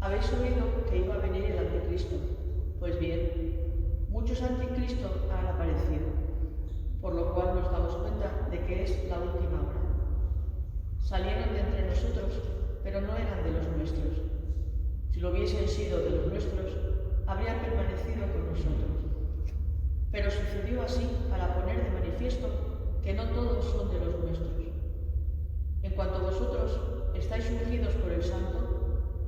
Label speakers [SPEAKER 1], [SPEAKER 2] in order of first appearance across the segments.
[SPEAKER 1] Habéis oído que iba a venir el anticristo. Pues bien, muchos anticristos han aparecido, por lo cual nos damos cuenta de que es la última hora. Salieron de entre nosotros, pero no eran de los nuestros. Si lo hubiesen sido de los nuestros, habrían permanecido con nosotros. Pero sucedió así para poner de manifiesto que no todos son de los nuestros. En cuanto vosotros estáis ungidos por el Santo,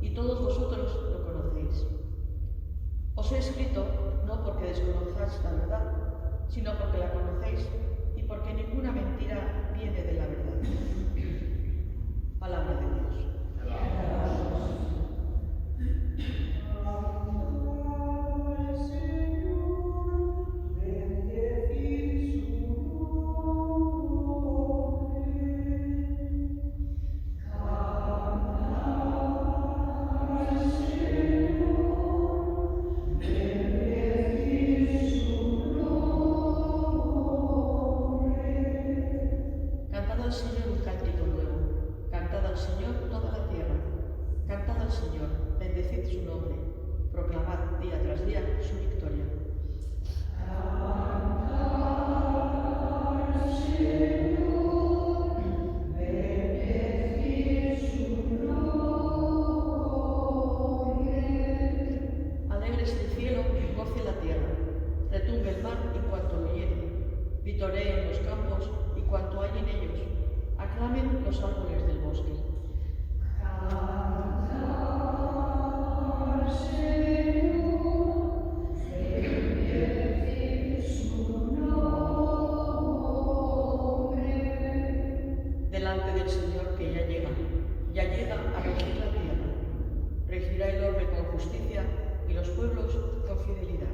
[SPEAKER 1] y todos vosotros lo conocéis. Os he escrito no porque desconozcáis la verdad, sino porque la conocéis y porque ninguna mentira viene de la verdad. Palabra de Dios. Vitoreen los campos y cuanto hay en ellos, aclamen los árboles del bosque. Delante del Señor que ya llega a regir la tierra. Regirá el orbe con justicia y los pueblos con fidelidad.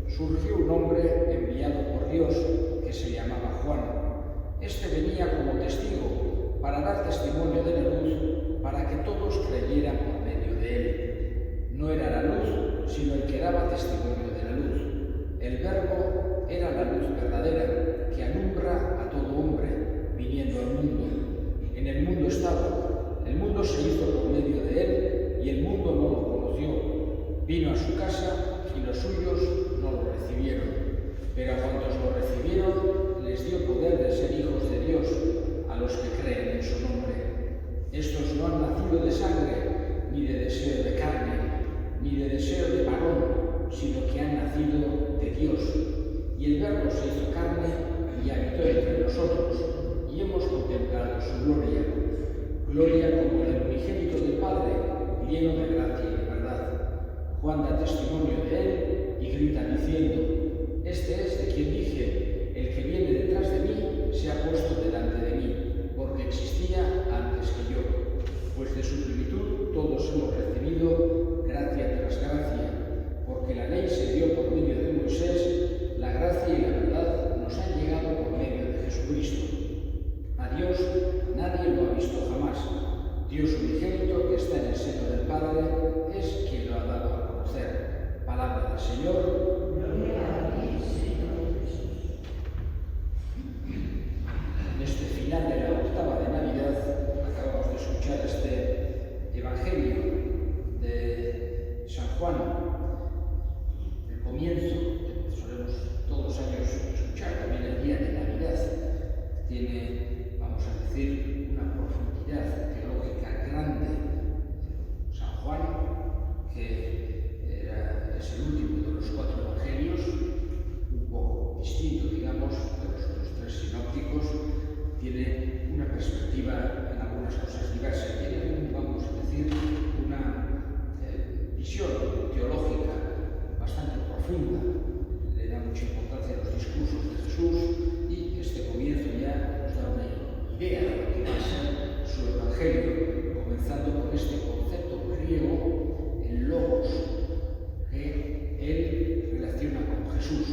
[SPEAKER 2] Surgió un hombre enviado por Dios que se llamaba Juan. Este venía como testigo para dar testimonio de la luz, para que todos creyeran por medio de él. No era la luz, sino el que daba testimonio de la luz. El Verbo era la luz verdadera, que alumbra a todo hombre, viniendo al mundo. En el mundo estaba, el mundo se hizo por medio de él, y el mundo no lo conoció. Vino a su casa, y los suyos no lo recibieron. Pero a cuantos lo recibieron, les dio poder de ser hijos de Dios, a los que creen en su nombre. Estos no han nacido de sangre, ni de deseo de carne, ni de deseo de varón, sino que han nacido de Dios. Y el Verbo se hizo carne y habitó entre nosotros, y hemos contemplado su gloria. Gloria como del unigénito del Padre, lleno de gracia y de verdad. Juan da testimonio de él y grita diciendo: Este es de quien dije, el que viene detrás de mí se ha puesto delante de mí, porque existía antes que yo. Pues de su plenitud todos hemos recibido gracia tras gracia, porque la ley se dio por medio de Moisés, la gracia y la visto jamás. Dios unigénito, que está en el seno del Padre, es quien lo ha dado a conocer. Palabra del Señor.
[SPEAKER 1] Gloria a ti, Señor Jesús.
[SPEAKER 2] En este final de la octava de Navidad acabamos de escuchar este Evangelio de San Juan, el comienzo, que solemos todos los años escuchar también el día de Navidad. Tiene, vamos a decir, una profundidad teológica grande. San Juan, que es el último de los 4 evangelios, un poco distinto, digamos, de los otros 3 sinópticos, tiene una perspectiva en algunas cosas diversas. Tiene, vamos a decir, una visión teológica bastante profunda. Le da mucha importancia a los discursos de Jesús y este comienzo ya nos da una idea de lo que va a ser su evangelio, comenzando con este concepto griego, el logos, que él relaciona con Jesús.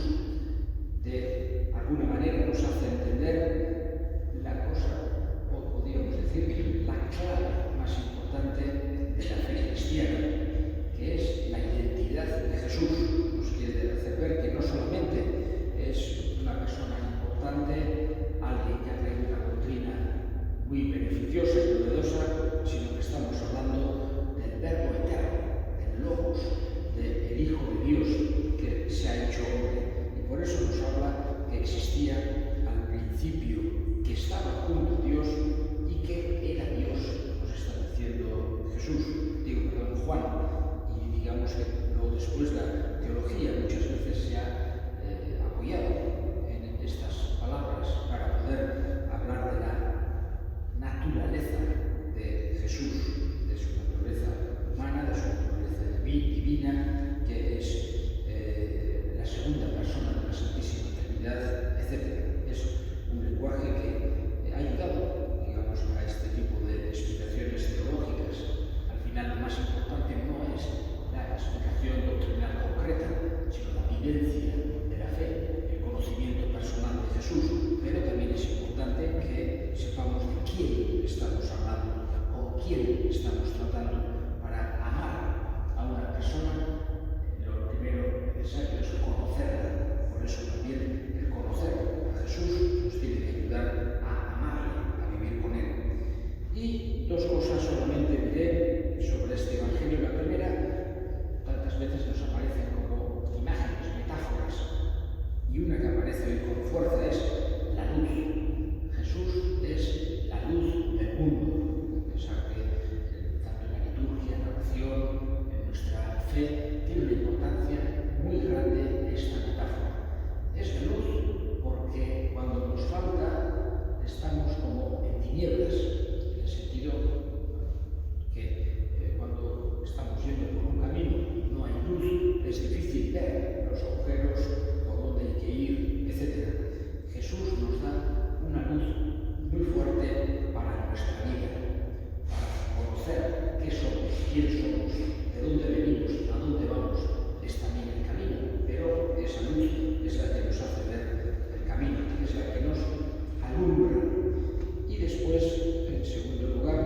[SPEAKER 2] De alguna manera nos hace entender la cosa, o podríamos decir, la clave más importante de la fe cristiana, que es la identidad de Jesús. Nos quiere hacer ver que no solamente es una persona importante, alguien que ha traído una doctrina muy beneficiosa y novedosa, sino que estamos hablando del Verbo eterno, del Logos, del Hijo de Dios que se ha hecho hombre. Y por eso nos habla que existía al principio, que estaba junto a Dios y que era Dios, nos está diciendo Juan. Y digamos que luego después la teología muchas veces se ha apoyado en estas palabras para poder hablar de la naturaleza de Jesús, de su naturaleza humana, de su naturaleza divina, que es la segunda persona de la Santísima Trinidad, etc. Es un lenguaje que ha ayudado, digamos, a este tipo de explicaciones teológicas. Al final, lo más importante no es la explicación doctrinal concreta, sino la vivencia de la fe, el conocimiento personal de Jesús. Pero también es importante que sepamos de quién estamos hablando, con quién estamos tratando. Para amar a una persona, lo primero necesario es conocerla. Por eso también el conocer a Jesús nos tiene que ayudar a amarle, a vivir con él. Y dos cosas solamente diré sobre este Evangelio. La primera, tantas veces nos aparecen como imágenes, metáforas, y una que aparece hoy con fuerza es la luz. Jesús es la luz del mundo. Pensar que tanto en la liturgia, en la oración, en nuestra fe, tiene una importancia muy grande esta metáfora. Es la luz porque cuando nos falta estamos como en tinieblas, en el sentido que cuando estamos yendo por un camino y no hay luz, es difícil ver los agujeros, por dónde hay que ir, etc. Jesús nos da una luz muy fuerte para nuestra vida, para conocer qué somos, quién somos, de dónde venimos, a dónde vamos. Es también el camino, pero esa luz es la que nos hace ver el camino, es la que nos alumbra. Y después, en segundo lugar,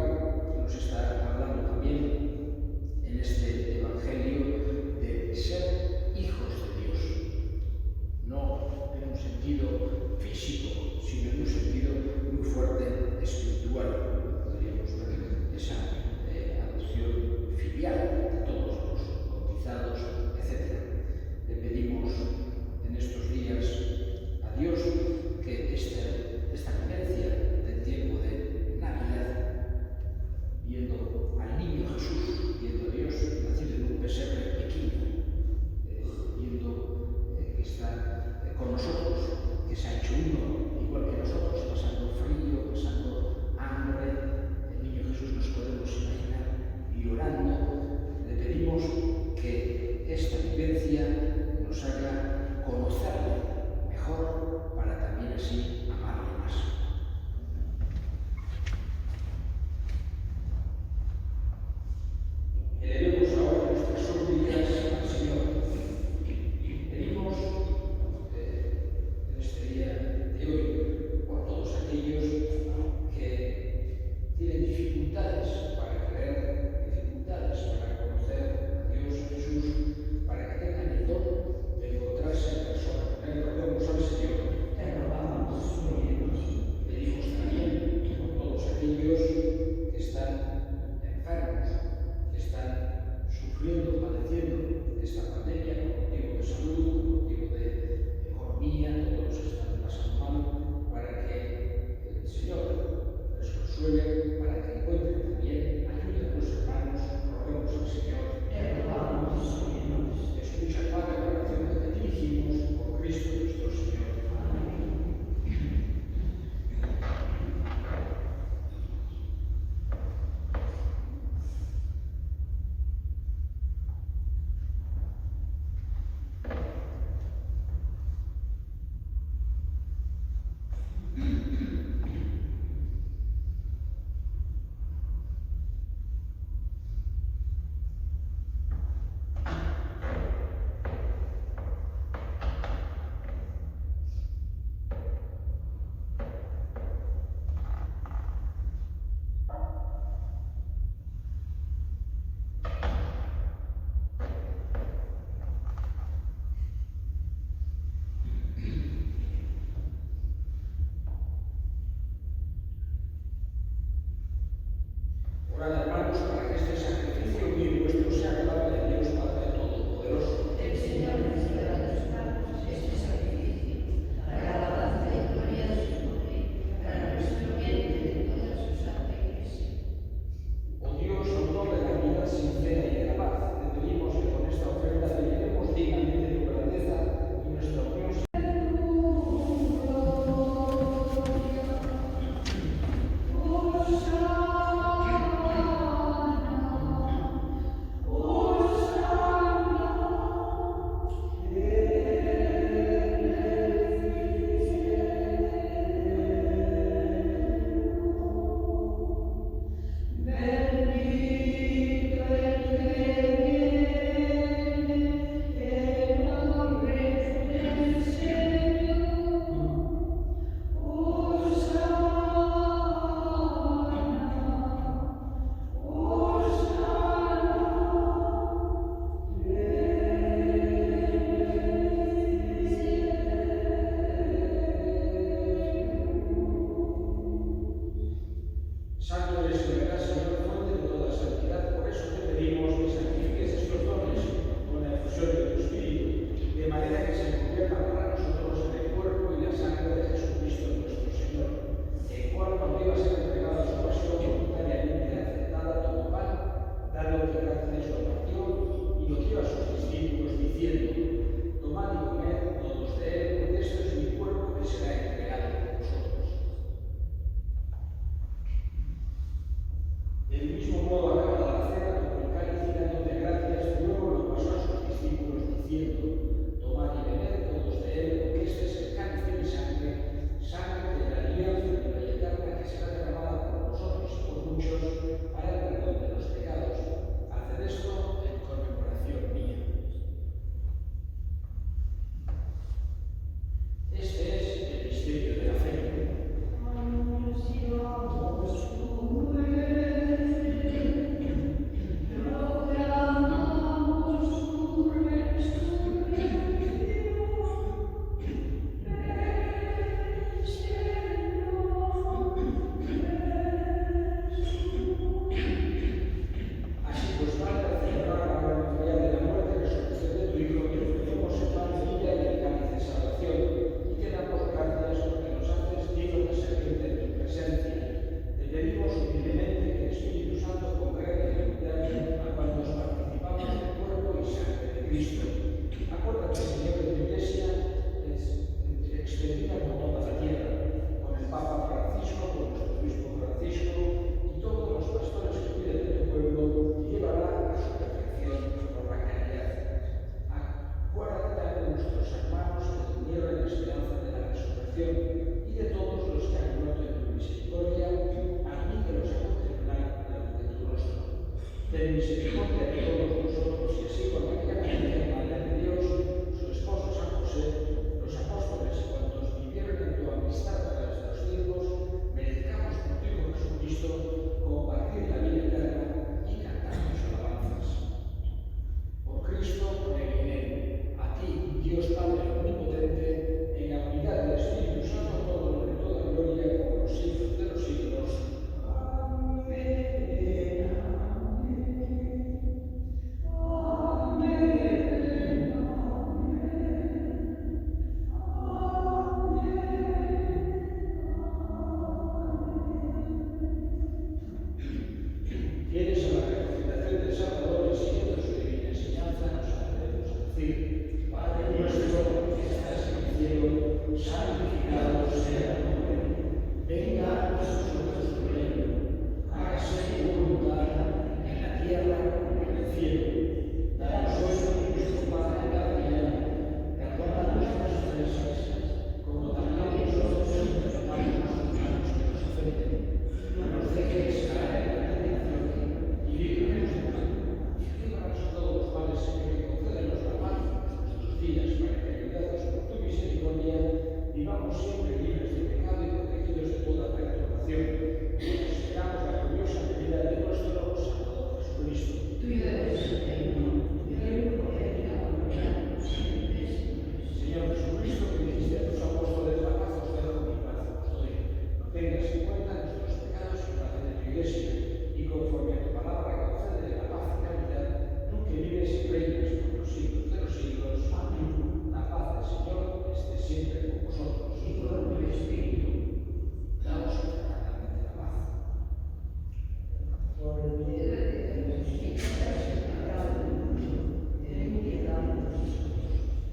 [SPEAKER 2] nos está hablando también en este Evangelio de ser hijos de Dios, no en un sentido físico, sino en un sentido muy fuerte espiritual. Podríamos ver esa adopción filial de todos los bautizados, etc. Le pedimos en estos días a Dios que esta vivencia del tiempo de Navidad, viendo al niño Jesús, viendo a Dios nacido en un pesebre pequeño, viendo que está con nosotros, que se ha hecho uno, igual que nosotros, pasando frío, pasando hambre. El niño Jesús nos podemos imaginar llorando. Le pedimos que esta vivencia nos haga conocerle mejor para también así amarle más. Elevemos ahora nuestras súplicas al Señor. Pedimos en este día de hoy por todos aquellos que tienen diciendo: tomad y comed todos de él, porque esto es mi cuerpo que será entregado por vosotros. Del mismo modo, acabada la cena, tomó el cáliz y dándote gracias, luego lo pasó a sus discípulos diciendo: tomad y bebed todos de él, porque este es el cáliz de mi sangre, sangre de la alianza viva y eterna, que será derramada por vosotros y por muchos para el perdón de los pecados. Haced esto en conmemoración mía. Este es el misterio de la fe. Así pues, Padre, al celebrar la gran memorial de la muerte y resurrección de tu Hijo, te ofrecemos el pan de vida y el cáliz de salvación, y te damos gracias porque nos haces dignos de servirte en tu presencia. Te pedimos humildemente que el Espíritu Santo congregue en unidad a cuantos participamos del cuerpo y sangre de Cristo. Acuérdate, Señor, de tu Iglesia extendida por toda la tierra, con el Papa Francisco, con nuestro obispo Francisco y todos los pastores que cuiden de tu pueblo, y llevará a su perfección por la caridad. Acuérdate también de nuestros hermanos que durmieron en la esperanza de la resurrección y de todos los que han muerto en tu misericordia, admítelos a contemplar la luz de tu rostro. Ten misericordia de todos nosotros y así con María, Madre de Dios, su esposo San José, los apóstoles y cuantos vivieron en tu amistad a través de los siglos, merezcamos por tu Hijo Jesucristo compartir la vida eterna y cantar tus alabanzas. Por Cristo, con él y en él, a ti, Dios Padre omnipotente, en la unidad del Espíritu Santo, todo honor y toda gloria por los siglos de los siglos. Fieles a la recomendación del Salvador y siguiendo su divina enseñanza, nos atrevemos a decir: Padre nuestro que estás en el cielo, santificado sea tu nombre. Venga a nosotros tu reino. Hágase tu voluntad en la tierra como en el cielo. Danos hoy nuestro pan de cada día. Perdona nuestras ofensas, como también nosotros perdonamos a los hermanos que nos ofenden. No nos dejes caer en la tentación y líbranos del mal. Y líbranos de todos los males, Señor, y concédenos la paz en nuestros días, para que, ayudados por tu misericordia, vivamos siempre libres de pecado y protegidos de toda perturbación. Y esperamos la gloriosa venida de nuestro Salvador Jesucristo. Señor Jesucristo, que dijiste a tus apóstoles: la paz os dejo, mi paz os doy. No tengas en cuenta nuestros pecados y paz de tu Iglesia, y conforme a tu palabra concédele la paz y caridad, tú que vives y reinas por los siglos de los siglos. Amén. La paz del Señor esté siempre con vosotros. Y con tu espíritu. Daos fraternalmente la paz. Por el poder de Dios, y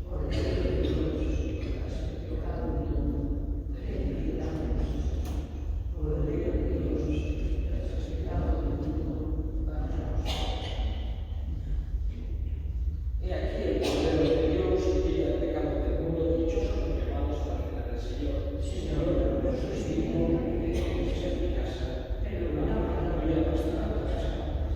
[SPEAKER 2] por el de Dios, He aquí el Cordero de Dios que quita el pecado del mundo, dichosos los llamados a la cena del Señor. Señor, no sois digno de que entres en mi casa, pero una palabra mía bastará para salvarme.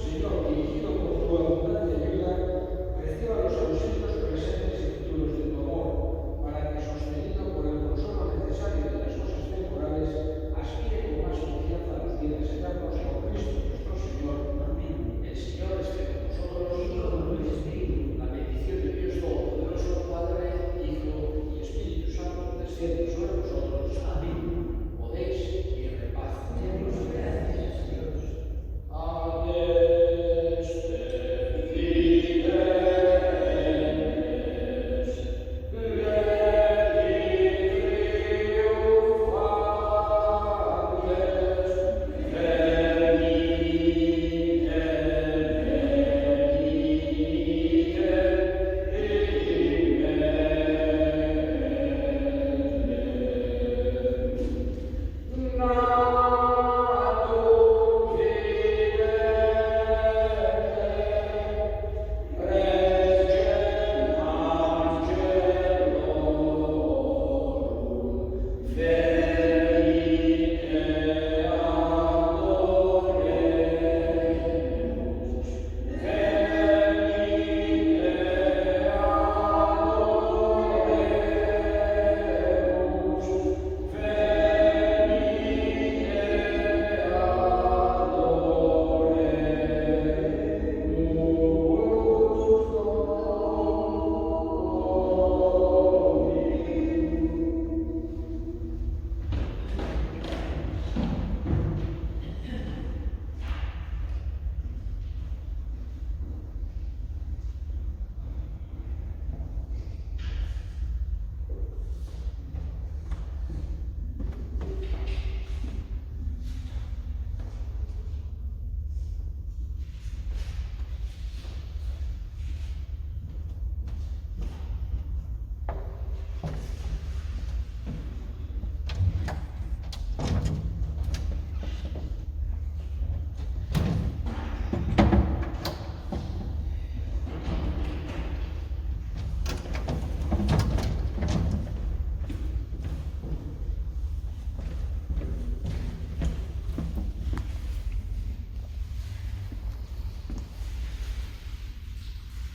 [SPEAKER 2] Señor,